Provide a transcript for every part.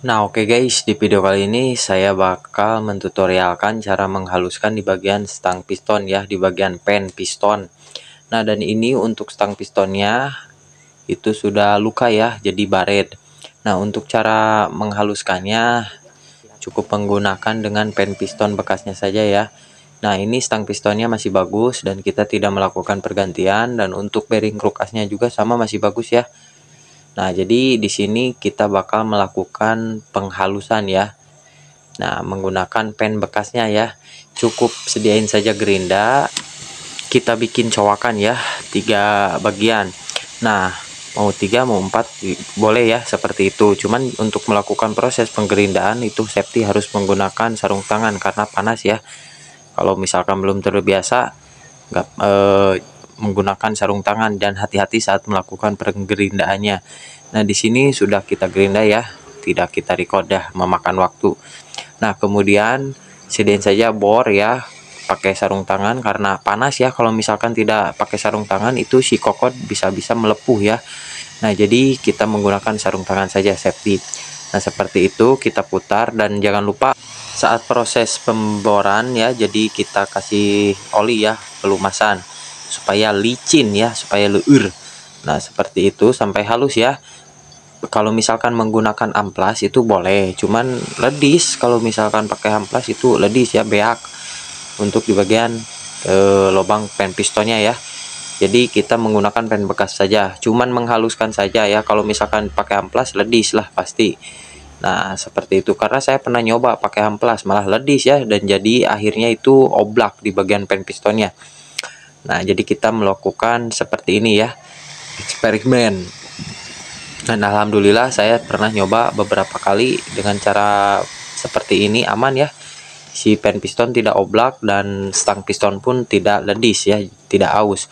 Nah oke guys, di video kali ini saya bakal mentutorialkan cara menghaluskan di bagian stang piston ya, di bagian pen piston. Nah dan ini untuk stang pistonnya itu sudah luka ya, jadi baret. Nah untuk cara menghaluskannya cukup menggunakan dengan pen piston bekasnya saja ya. Nah ini stang pistonnya masih bagus dan kita tidak melakukan pergantian, dan untuk bearing krukasnya juga sama masih bagus ya. Nah, jadi di sini kita bakal melakukan penghalusan ya. Nah, menggunakan pen bekasnya ya. Cukup sediain saja gerinda. Kita bikin cowakan ya, 3 bagian. Nah, mau 3 mau 4 boleh ya, seperti itu. Cuman untuk melakukan proses penggerindaan itu safety harus menggunakan sarung tangan karena panas ya. Kalau misalkan belum terbiasa, nggak menggunakan sarung tangan, dan hati-hati saat melakukan penggerindaannya. Nah, di sini sudah kita gerinda ya, tidak kita record ya, memakan waktu. Nah, kemudian sediain saja bor ya, pakai sarung tangan karena panas ya. Kalau misalkan tidak pakai sarung tangan itu si kokot bisa-bisa melepuh ya. Nah, jadi kita menggunakan sarung tangan saja safety. Nah, seperti itu kita putar, dan jangan lupa saat proses pemboran ya, jadi kita kasih oli ya, pelumasan supaya licin ya, supaya leur. Nah, seperti itu sampai halus ya. Kalau misalkan menggunakan amplas itu boleh, cuman ledis. Kalau misalkan pakai amplas itu ledis ya, beak untuk di bagian lubang pen pistonnya ya. Jadi kita menggunakan pen bekas saja, cuman menghaluskan saja ya. Kalau misalkan pakai amplas ledis lah pasti. Nah, seperti itu, karena saya pernah nyoba pakai amplas malah ledis ya, dan jadi akhirnya itu oblak di bagian pen pistonnya. Nah, jadi kita melakukan seperti ini ya, eksperimen. Dan alhamdulillah saya pernah nyoba beberapa kali dengan cara seperti ini, aman ya. Si pen piston tidak oblak dan stang piston pun tidak ledis ya, tidak aus.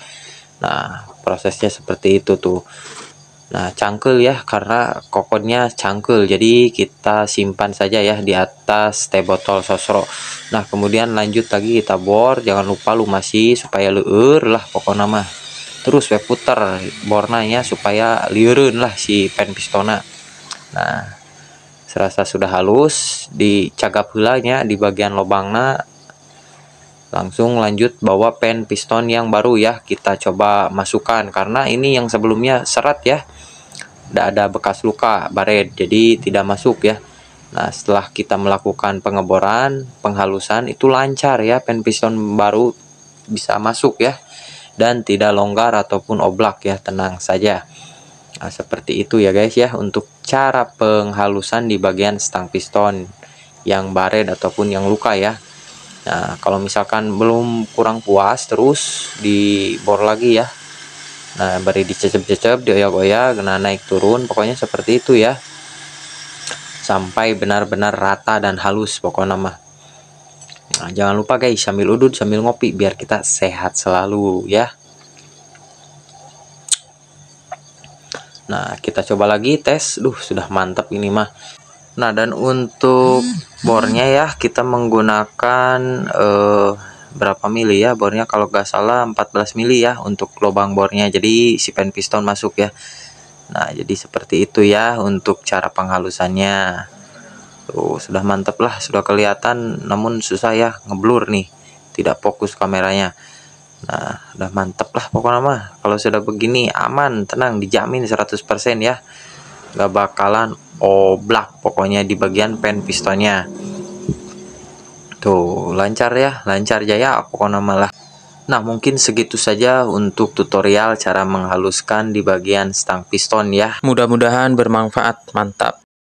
Nah, prosesnya seperti itu tuh. Nah, cangkel ya, karena kokotnya cangkel, jadi kita simpan saja ya di atas teh botol sosro. Nah, kemudian lanjut lagi kita bor, jangan lupa lumasi supaya leur lah pokoknya mah. Terus we puter bornanya supaya liureun lah si pen pistona. Nah, serasa sudah halus, dicagap heulanya di bagian lobangna. Langsung lanjut bawa pen piston yang baru ya, kita coba masukkan karena ini yang sebelumnya seret ya, tidak ada bekas luka baret, jadi tidak masuk ya. Nah, setelah kita melakukan pengeboran, penghalusan itu lancar ya, pen piston baru bisa masuk ya, dan tidak longgar ataupun oblak ya, tenang saja. Nah, seperti itu ya guys ya, untuk cara penghalusan di bagian stang piston yang baret ataupun yang luka ya. Nah, kalau misalkan belum kurang puas, terus dibor lagi ya. Nah, beri dicecep-cecep, dioyak-oyak, nah naik turun, pokoknya seperti itu ya, sampai benar-benar rata dan halus pokoknya mah. Nah, jangan lupa guys, sambil udut sambil ngopi biar kita sehat selalu ya. Nah, kita coba lagi tes. Sudah mantap ini mah. Nah, dan untuk bornya ya, kita menggunakan berapa mili ya bornya, kalau nggak salah 14 mili ya untuk lubang bornya, jadi si pen piston masuk ya. Nah, jadi seperti itu ya untuk cara penghalusannya. Tuh, sudah mantap lah, sudah kelihatan, namun susah ya, ngeblur nih, tidak fokus kameranya. Nah, udah mantep lah pokoknya mah. Kalau sudah begini aman, tenang, dijamin 100% ya, nggak bakalan oblak pokoknya di bagian pen pistonnya. Tuh, lancar ya, lancar jaya pokoknya malah. Nah, mungkin segitu saja untuk tutorial cara menghaluskan di bagian stang piston ya. Mudah-mudahan bermanfaat, mantap.